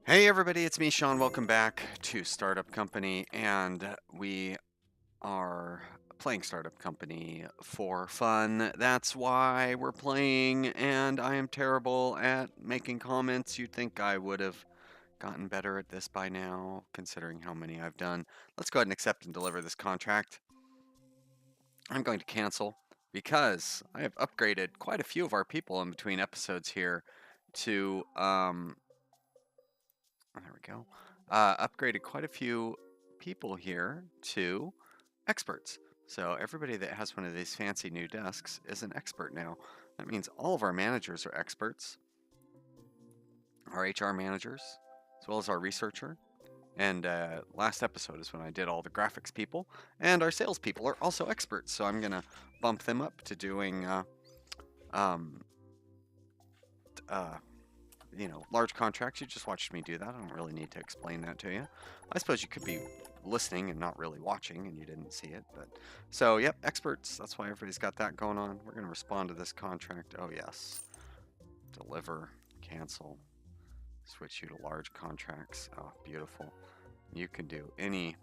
Hey everybody, it's me, Sean. Welcome back to Startup Company, and we are playing Startup Company for fun. That's why we're playing, and I am terrible at making comments. You'd think I would have gotten better at this by now, considering how many I've done. Let's go ahead and accept and deliver this contract. I'm going to cancel because I have upgraded quite a few of our people in between episodes here to there we go. Upgraded quite a few people here to experts. So everybody that has one of these fancy new desks is an expert now. That means all of our managers are experts, our HR managers, as well as our researcher. And last episode is when I did all the graphics people, and our sales people are also experts. So I'm gonna bump them up to doing um, uh, large contracts. You just watched me do that. I don't really need to explain that to you. I suppose you could be listening and not really watching and you didn't see it. But so, yep, experts. That's why everybody's got that going on. We're going to respond to this contract. Oh, yes. Deliver, cancel, switch you to large contracts. Oh, beautiful. You can do any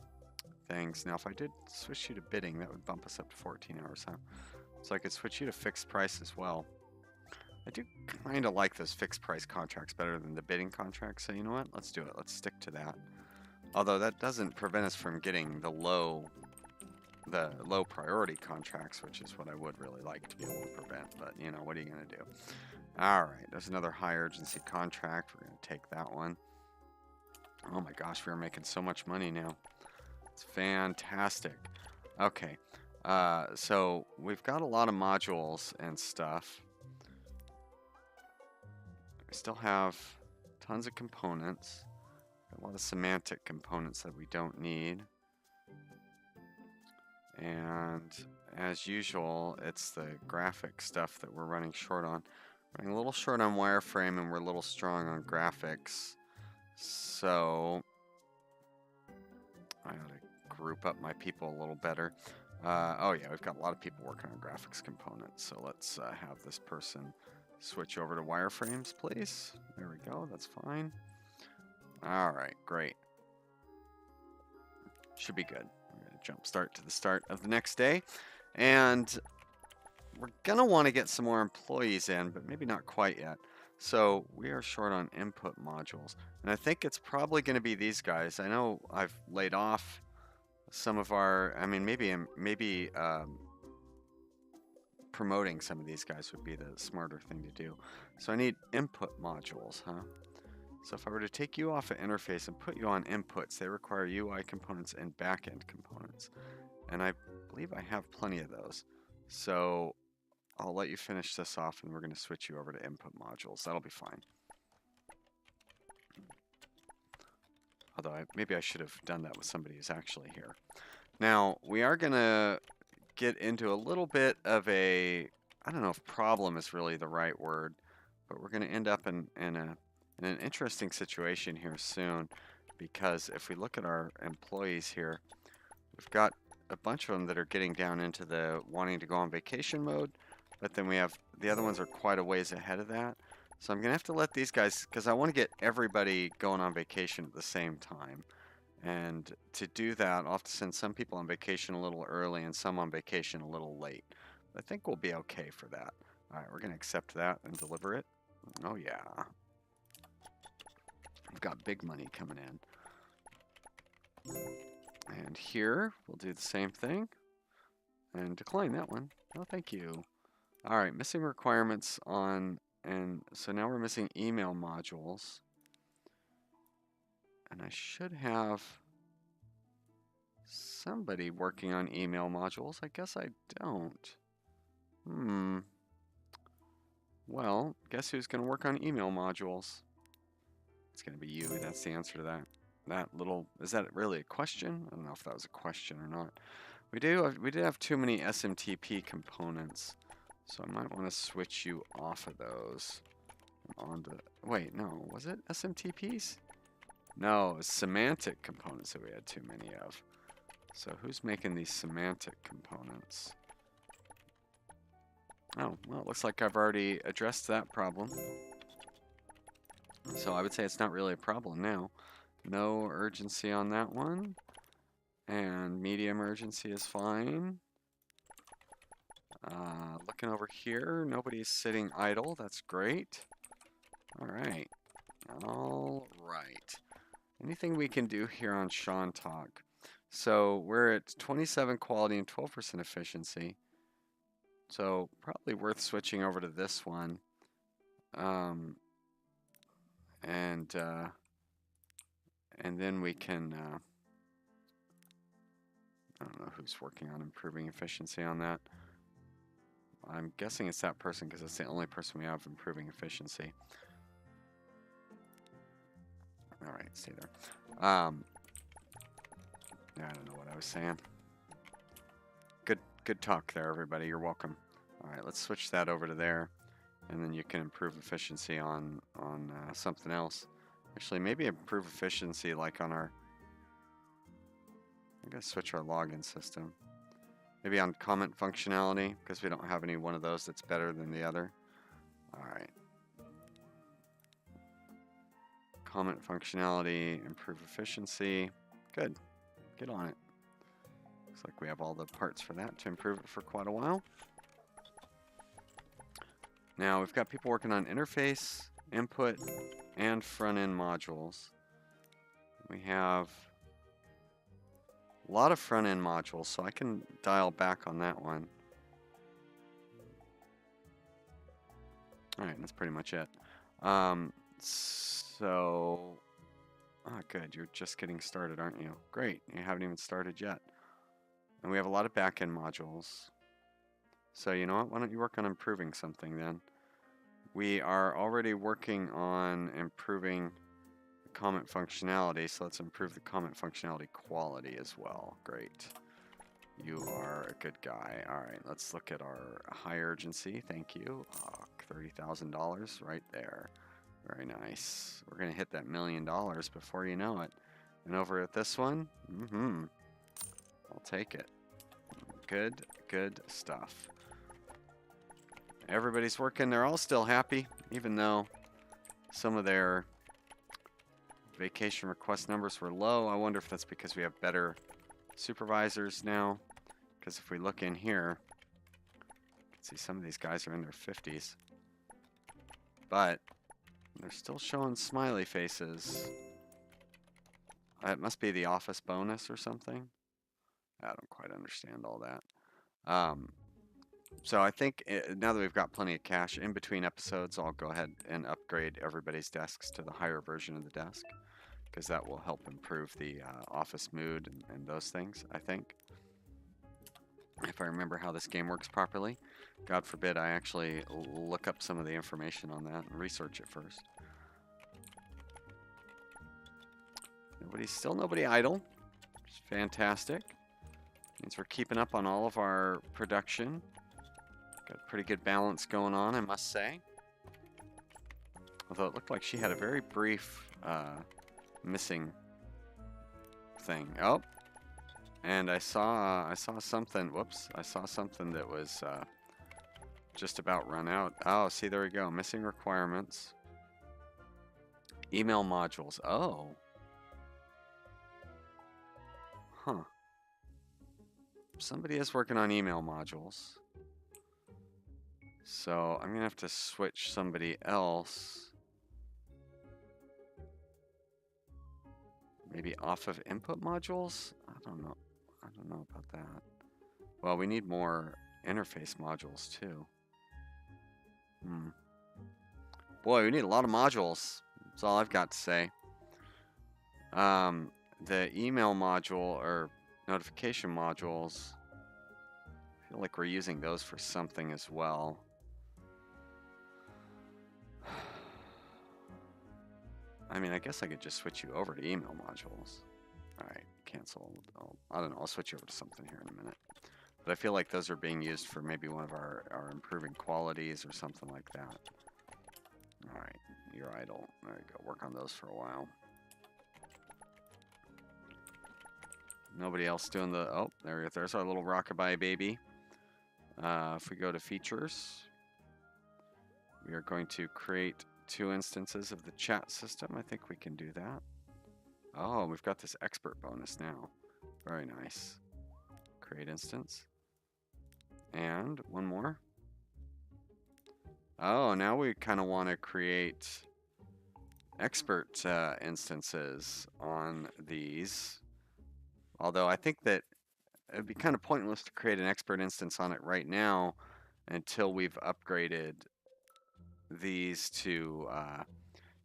things. Now, if I did switch you to bidding, that would bump us up to 14 hours, huh? So I could switch you to fixed price as well. I do kind of like those fixed price contracts better than the bidding contracts, so you know what? Let's do it. Let's stick to that. Although that doesn't prevent us from getting the low priority contracts, which is what I would really like to be able to prevent. But you know, what are you gonna do? All right, there's another high urgency contract. We're gonna take that one. Oh my gosh, we're making so much money now. It's fantastic. Okay, so we've got a lot of modules and stuff. We still have tons of components. A lot of semantic components that we don't need. And as usual, it's the graphic stuff that we're running short on. Running a little short on wireframe and we're a little strong on graphics. So I ought to group up my people a little better. Oh yeah, we've got a lot of people working on graphics components. So let's have this person switch over to wireframes, please. There we go, that's fine. All right, great. Should be good. We're going to jump start to the start of the next day. And we're going to want to get some more employees in, but maybe not quite yet. So we are short on input modules. And I think it's probably going to be these guys. I know I've laid off some of our, I mean, maybe promoting some of these guys would be the smarter thing to do. So I need input modules, huh? So if I were to take you off an interface and put you on inputs, they require UI components and backend components. And I believe I have plenty of those. So I'll let you finish this off and we're going to switch you over to input modules. That'll be fine. Although maybe I should have done that with somebody who's actually here. Now, we are going to get into a little bit of a, I don't know if problem is really the right word, but we're going to end up in an interesting situation here soon, because if we look at our employees here, we've got a bunch of them that are getting down into the wanting to go on vacation mode, but then we have the other ones are quite a ways ahead of that. So I'm gonna have to let these guys, because I want to get everybody going on vacation at the same time. And to do that, I'll have to send some people on vacation a little early and some on vacation a little late. I think we'll be okay for that. All right, we're gonna accept that and deliver it. Oh yeah. We've got big money coming in. And here, we'll do the same thing. And decline that one. No, thank you. All right, missing requirements on, and so now we're missing email modules. And I should have somebody working on email modules. I guess I don't. Well, guess who's going to work on email modules? It's going to be you. That's the answer to that. That little, is that really a question? I don't know if that was a question or not. We did have too many SMTP components, so I might want to switch you off of those. On to, wait, no, was it SMTPs? No, it was semantic components that we had too many of. So who's making these semantic components? Oh, well, it looks like I've already addressed that problem. So I would say it's not really a problem now. No urgency on that one. And medium urgency is fine. Looking over here, nobody's sitting idle. That's great. All right. All right. Anything we can do here on Sean Talk? So we're at 27 quality and 12% efficiency. So probably worth switching over to this one. And then we can, I don't know who's working on improving efficiency on that. I'm guessing it's that person because it's the only person we have improving efficiency. All right, stay there. Yeah, I don't know what I was saying. Good talk there, everybody. You're welcome. All right, let's switch that over to there, and then you can improve efficiency on something else. Actually, maybe improve efficiency like on our. I'm gonna switch our login system. Maybe on comment functionality because we don't have any one of those that's better than the other. All right. Comment functionality, improve efficiency. Good. Get on it. Looks like we have all the parts for that to improve it for quite a while. Now we've got people working on interface, input, and front-end modules. We have a lot of front-end modules, so I can dial back on that one. All right, that's pretty much it. So, good. You're just getting started, aren't you? Great. You haven't even started yet. And we have a lot of back-end modules. So you know what? Why don't you work on improving something then? We are already working on improving the comment functionality, so let's improve the comment functionality quality as well. Great. You are a good guy. All right, let's look at our high urgency. Thank you. $30,000 right there. Very nice. We're going to hit that $1 million before you know it. And over at this one, I'll take it. Good stuff. Everybody's working. They're all still happy, even though some of their vacation request numbers were low. I wonder if that's because we have better supervisors now. Because if we look in here, you can see some of these guys are in their 50s. But they're still showing smiley faces. It must be the office bonus or something. I don't quite understand all that. So I think now that we've got plenty of cash in between episodes, I'll go ahead and upgrade everybody's desks to the higher version of the desk, because that will help improve the office mood and those things, I think. If I remember how this game works properly. God forbid I actually look up some of the information on that and research it first. Still nobody idle. It's fantastic. Means we're keeping up on all of our production. Got a pretty good balance going on, I must say. Although it looked like she had a very brief missing thing. Oh, and I saw something. Whoops! I saw something that was just about run out. Oh, see, there we go. Missing requirements. Email modules. Oh. Huh. Somebody is working on email modules. So I'm going to have to switch somebody else. Maybe off of input modules? I don't know. I don't know about that. Well, we need more interface modules too. Boy, we need a lot of modules. That's all I've got to say. The email module or notification modules, I feel like we're using those for something as well. I mean, I guess I could just switch you over to email modules. All right, cancel. I don't know. I'll switch you over to something here in a minute. But I feel like those are being used for maybe one of our improving qualities or something like that. All right, you're idle. There you go. Work on those for a while. Nobody else doing the... Oh, there's our little rockabye baby. If we go to features, we are going to create 2 instances of the chat system. I think we can do that. Oh, we've got this expert bonus now. Very nice. Create instance. And one more. Oh, now we kind of want to create expert instances on these. Although I think that it'd be kind of pointless to create an expert instance on it right now until we've upgraded these to,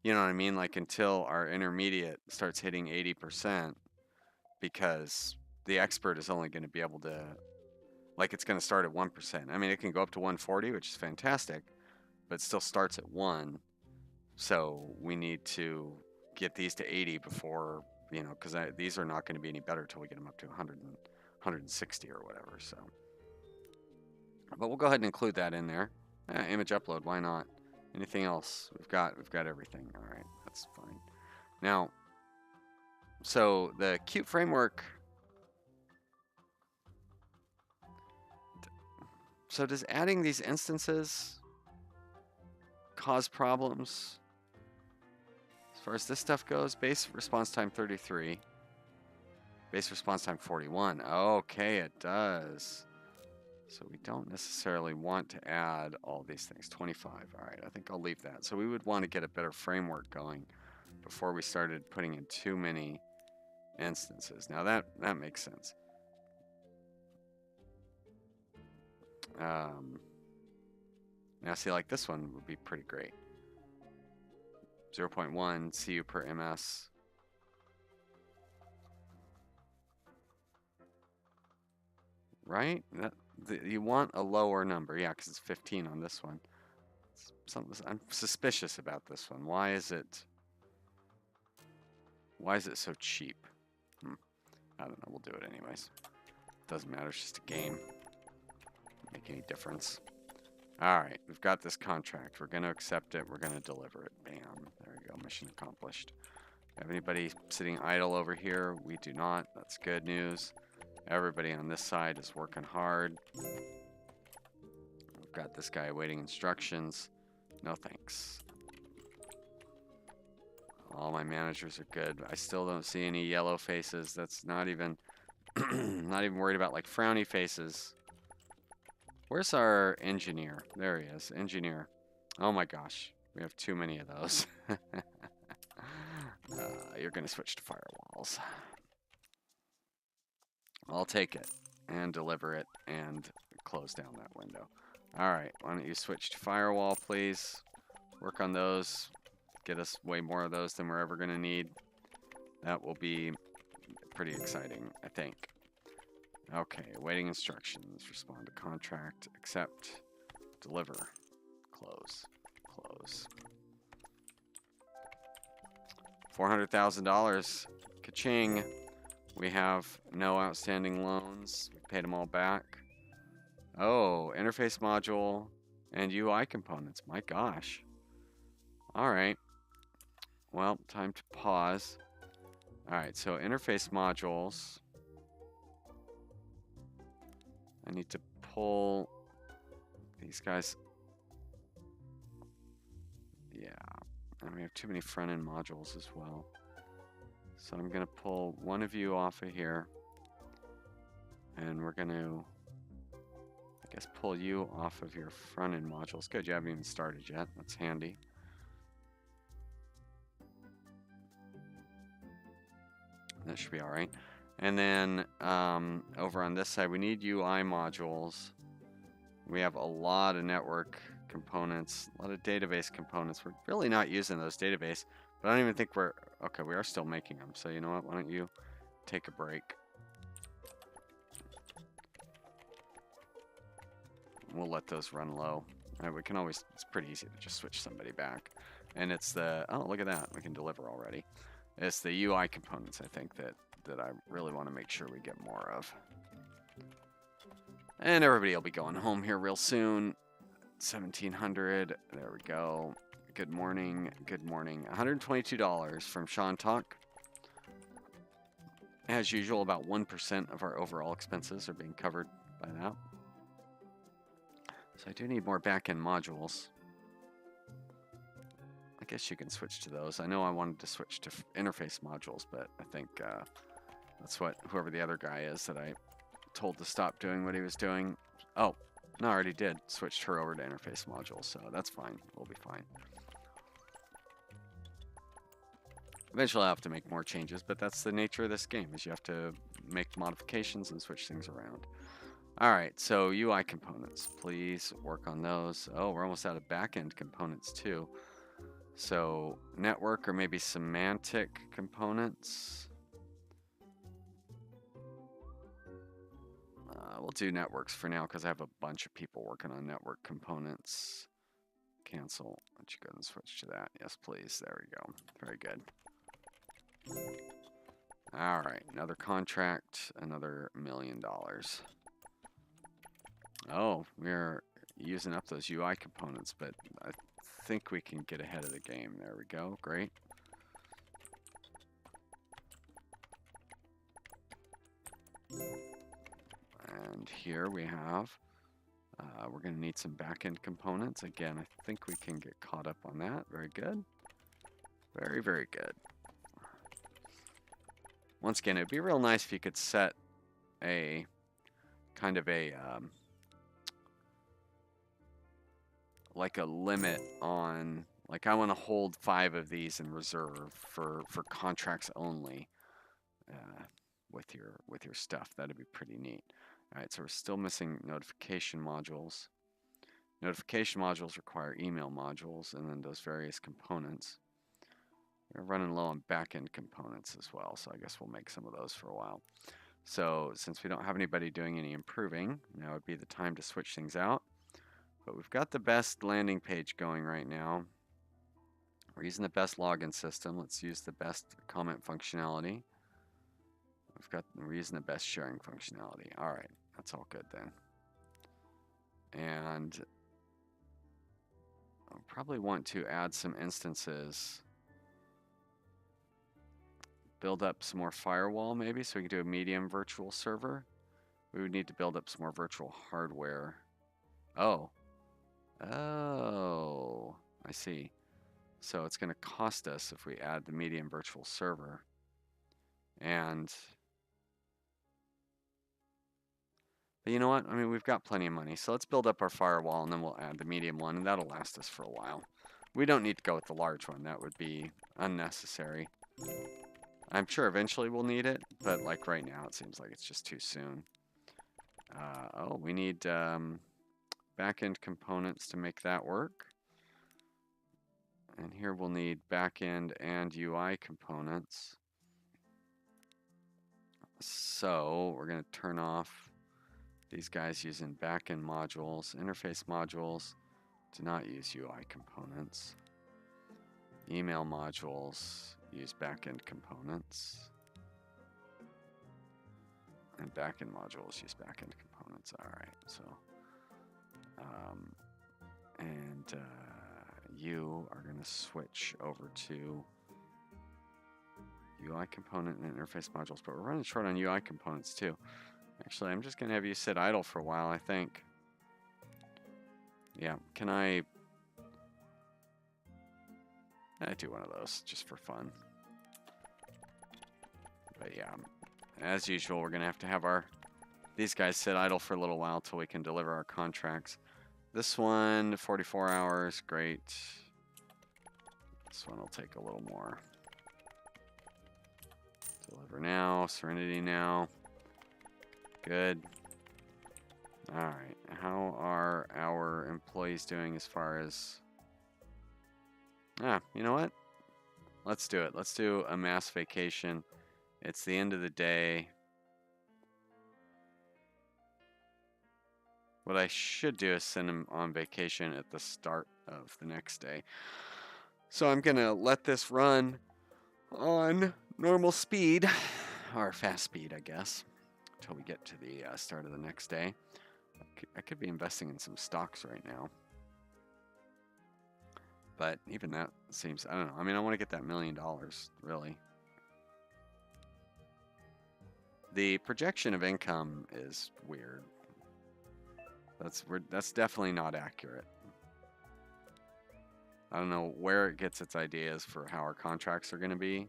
you know what I mean? Like until our intermediate starts hitting 80%, because the expert is only going to be able to, like it's going to start at 1%. I mean, it can go up to 140, which is fantastic, but it still starts at 1. So we need to get these to 80 before, you know, because these are not going to be any better until we get them up to 100 and 160 or whatever. So, but we'll go ahead and include that in there. Image upload, why not? Anything else? We've got everything. All right, that's fine. Now, so the Qt framework. So does adding these instances cause problems? As far as this stuff goes, base response time 33. Base response time 41. Okay, it does. So we don't necessarily want to add all these things. 25. All right, I think I'll leave that. So we would want to get a better framework going before we started putting in too many instances. Now that makes sense. Now see, like this one would be pretty great. 0.1 CU per MS. Right? You want a lower number, yeah, because it's 15 on this one. I'm suspicious about this one. Why is it so cheap? I don't know. We'll do it anyways. Doesn't matter. It's just a game. Doesn't make any difference. All right, we've got this contract. We're going to accept it. We're going to deliver it. Bam. There we go. Mission accomplished. Have anybody sitting idle over here? We do not. That's good news. Everybody on this side is working hard. We've got this guy awaiting instructions. No thanks. All my managers are good. I still don't see any yellow faces. That's not even not even worried about like frowny faces. Where's our engineer? There he is. Engineer. Oh my gosh. We have too many of those. You're going to switch to firewalls. I'll take it and deliver it and close down that window. All right, why don't you switch to firewall, please? Work on those. Get us way more of those than we're ever going to need. That will be pretty exciting, I think. Okay, awaiting instructions. Respond to contract. Accept. Deliver. Close. Close. $400,000. Ka-ching. We have no outstanding loans. We paid them all back. Oh, interface module and UI components. My gosh. All right. Well, time to pause. All right, so interface modules. I need to pull these guys. Yeah, and we have too many front-end modules as well. So I'm going to pull one of you off of here. And we're going to, I guess, pull you off of your front-end modules. Good, you haven't even started yet. That's handy. That should be all right. And then over on this side, we need UI modules. We have a lot of network components, a lot of database components. We're really not using those database, but I don't even think we're, okay, we are still making them. So you know what, why don't you take a break. We'll let those run low. All right, we can always, it's pretty easy to just switch somebody back. And it's the, oh, look at that, we can deliver already. It's the UI components, I think, that I really want to make sure we get more of. And everybody will be going home here real soon. 1700, there we go. Good morning, good morning. $122 from Sean Talk. As usual, about 1% of our overall expenses are being covered by that. So I do need more back-end modules. guess you can switch to those. I know I wanted to switch to interface modules, but I think that's what whoever the other guy is that I told to stop doing what he was doing. Oh, no, I already did. Switched her over to interface modules, so that's fine. We'll be fine. Eventually I'll have to make more changes, but that's the nature of this game, is you have to make modifications and switch things around. Alright, so UI components. Please work on those. Oh, we're almost out of backend components too. So network or maybe semantic components. We'll do networks for now because I have a bunch of people working on network components. Cancel. Why don't you go and switch to that? Yes, please. There we go. Very good. All right, another contract, another $1 million. Oh, we're using up those UI components, but I think we can get ahead of the game. There we go. Great. And here we have, we're going to need some back-end components. Again, I think we can get caught up on that. Very good. Very, very good. Once again, it'd be real nice if you could set a kind of a like a limit on, like I want to hold 5 of these in reserve for contracts only with your stuff. That'd be pretty neat. All right, so we're still missing notification modules. Notification modules require email modules and then those various components. We're running low on back-end components as well, so I guess we'll make some of those for a while. So since we don't have anybody doing any improving, now would be the time to switch things out. But we've got the best landing page going right now. We're using the best login system. Let's use the best comment functionality. We're using the best sharing functionality. All right, that's all good then. And I'll probably want to add some instances. Build up some more firewall maybe so we can do a medium virtual server. We would need to build up some more virtual hardware. Oh, I see. So it's going to cost us if we add the medium virtual server. And but you know what? I mean, we've got plenty of money. So let's build up our firewall and then we'll add the medium one and that'll last us for a while. We don't need to go with the large one. That would be unnecessary. I'm sure eventually we'll need it, but like right now it seems like it's just too soon. Oh, we need back-end components to make that work. And here we'll need back-end and UI components. So we're going to turn off these guys using back-end modules. Interface modules do not use UI components. Email modules use back-end components. And back-end modules use back-end components. All right, so you are going to switch over to UI component and interface modules, but we're running short on UI components too. Actually, I'm just going to have you sit idle for a while, I think. Yeah, can I do one of those just for fun. But yeah, as usual, we're going to have these guys sit idle for a little while till we can deliver our contracts. This one, 44 hours, great. This one will take a little more. Deliver now, Serenity now. Good. All right, how are our employees doing as far as... you know what? Let's do it. Let's do a mass vacation. It's the end of the day. What I should do is send them on vacation at the start of the next day. So I'm going to let this run on normal speed, or fast speed, I guess, until we get to the start of the next day. I could be investing in some stocks right now. But even that seems, I don't know. I mean, I want to get that $1 million, really. The projection of income is weird. That's definitely not accurate. I don't know where it gets its ideas for how our contracts are going to be,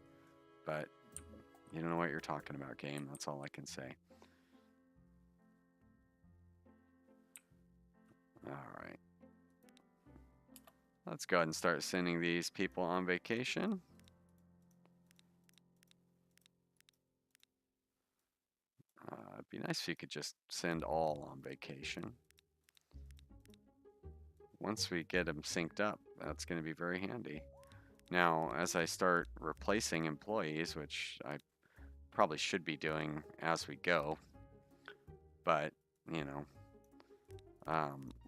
but you don't know what you're talking about, game. That's all I can say. All right. Let's go ahead and start sending these people on vacation. It'd be nice if you could just send all on vacation. Once we get them synced up, that's going to be very handy. Now, as I start replacing employees, which I probably should be doing as we go, but, you know,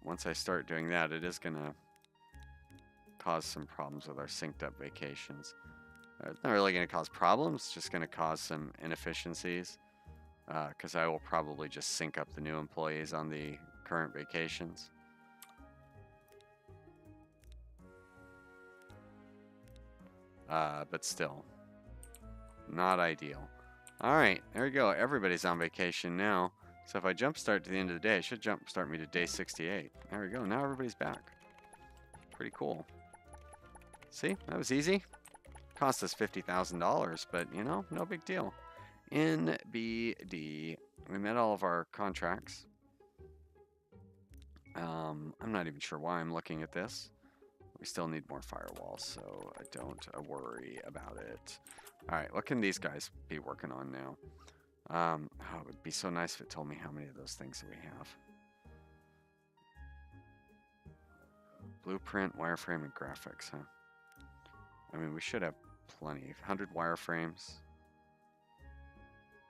once I start doing that, it is going to cause some problems with our synced up vacations. It's not really going to cause problems, it's just going to cause some inefficiencies, because I will probably just sync up the new employees on the current vacations. But still, not ideal. All right, there we go. Everybody's on vacation now. So if I jump start to the end of the day, it should jump start me to day 68. There we go. Now everybody's back. Pretty cool. See, that was easy. Cost us $50,000, but you know, no big deal. NBD. We met all of our contracts. I'm not even sure why I'm looking at this. We still need more firewalls, so I don't worry about it. All right, what can these guys be working on now? Oh, it would be so nice if it told me how many of those things we have. Blueprint, wireframe, and graphics, huh? I mean, we should have plenty. 100 wireframes,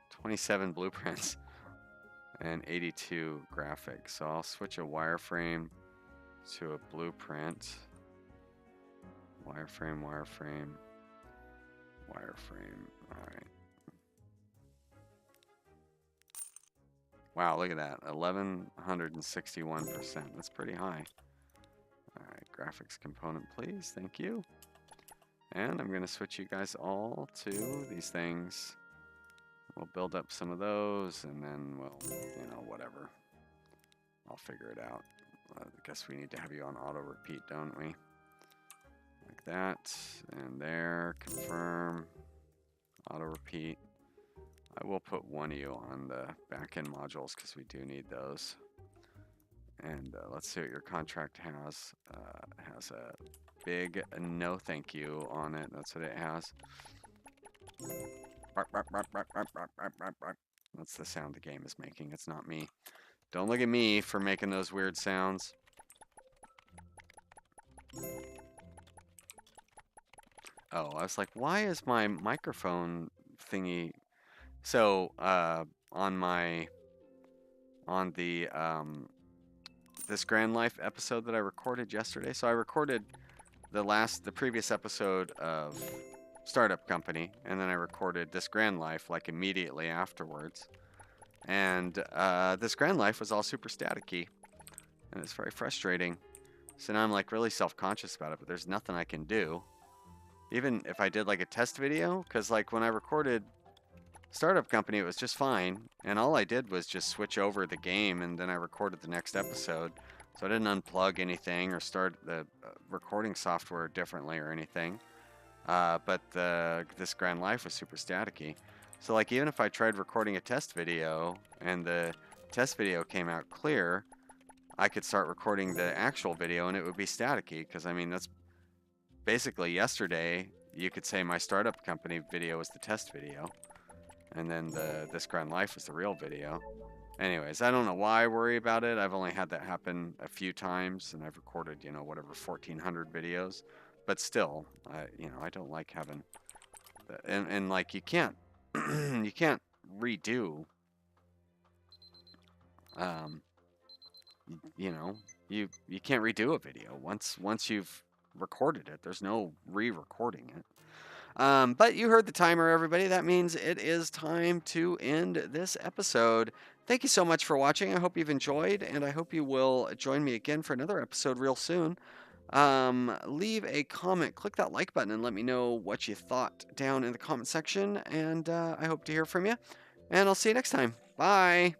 27 blueprints, and 82 graphics. So I'll switch a wireframe to a blueprint. Wireframe, wireframe, wireframe. All right. Wow, look at that. 1161%. That's pretty high. All right, graphics component, please. Thank you. And I'm going to switch you guys all to these things. We'll build up some of those, and then we'll, you know, whatever. I'll figure it out. I guess we need to have you on auto repeat, don't we? Like that, and there, confirm, auto repeat. I will put one of you on the backend modules because we do need those. And let's see what your contract has. Has a big no thank you on it. That's what it has. That's the sound the game is making. It's not me. Don't look at me for making those weird sounds. Oh, I was like, why is my microphone thingy? So, on the this Grand Life episode that I recorded yesterday. So I recorded the previous episode of Startup Company, and then I recorded this Grand Life like immediately afterwards. And this Grand Life was all super staticky, and it's very frustrating. So now I'm like really self-conscious about it, but there's nothing I can do. Even if I did like a test video, because like when I recorded Startup Company, it was just fine, and all I did was just switch over the game, and then I recorded the next episode. So I didn't unplug anything or start the recording software differently or anything. But this Grand Life was super staticky. So like even if I tried recording a test video and the test video came out clear, I could start recording the actual video and it would be staticky, because I mean that's basically yesterday you could say my Startup Company video was the test video, and then this Grand Life was the real video. Anyways, I don't know why I worry about it. I've only had that happen a few times, and I've recorded, you know, whatever, 1,400 videos. But still, you know, I don't like having, and like you can't, you can't redo. You know, you can't redo a video once you've recorded it. There's no re-recording it. But you heard the timer, everybody. That means it is time to end this episode. Thank you so much for watching. I hope you've enjoyed, and I hope you will join me again for another episode real soon. Leave a comment, click that like button, and let me know what you thought down in the comment section. And I hope to hear from you. And I'll see you next time. Bye.